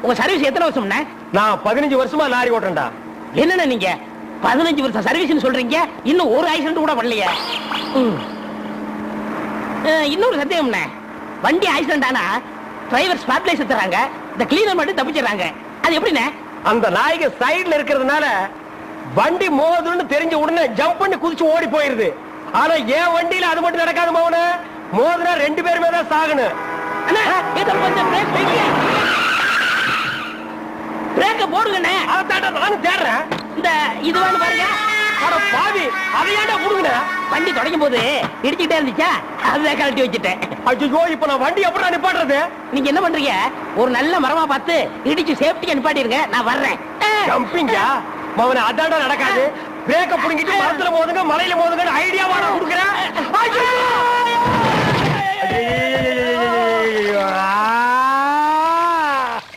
உங்க சர்வீஸ் எத்தனை வருஷம்ண்ணே? நான் 15 வருஷமா லாரி ஓட்டுறேன்டா. என்னண்ணே நீங்க 15 வருஷம் சர்வீஸ்னு சொல்றீங்க, இன்னும் ஒரு ஆக்சிடென்ட் கூட பண்ணலையே. இன்னொரு சத்தியம்ண்ணே, வண்டி ஆக்சிடென்ட் ஆனா டிரைவர் ஸ்பாட்லைஸ் தராங்க, இந்த கிளீனர் மட்டும் தப்பிச்சிடறாங்க. அது எப்படிண்ணே? அந்த நாய்க்கு சைடுல இருக்கிறதுனால வண்டி மோதுன்னு தெரிஞ்ச உடனே ஜம்ப் பண்ணி குதிச்சு ஓடி போயிருது. ஆனா என் வண்டியில அது மட்டும் நடக்காது மோகன. மோதுனா 2 பேருமே தான் சாகணும். அண்ணா ஏதோ கொஞ்சம் பிரேக் வைங்க. பிரேக்க போடுங்கண்ணே. அதான்டா நானும் தேடுறேன். இந்த இதுவான்னு பாருங்க. அட பாவி, அதையாண்டா குடுங்கண்ணே. வண்டி தொடங்கும் போது இடிச்சுக்கிட்டே இருந்துச்சா, அதை கழட்டி வச்சுட்டேன். ஐயோ, இப்ப நான் வண்டி எப்படி நிப்பாட்டுறது? நீங்க என்ன பண்றீங்க, ஒரு நல்ல மரமா பார்த்து இடிச்சு சேஃப்டியா நிப்பாட்டிருங்க, நான் வர்றேன். ஜம்பிங்கா மவன, அதான்டா நடக்காது. பிரேக்க புடுங்கிட்டு மரத்துல மோதுங்க, மலையில மோதுங்க ஐடியாவா நான் கொடுக்குறேன்.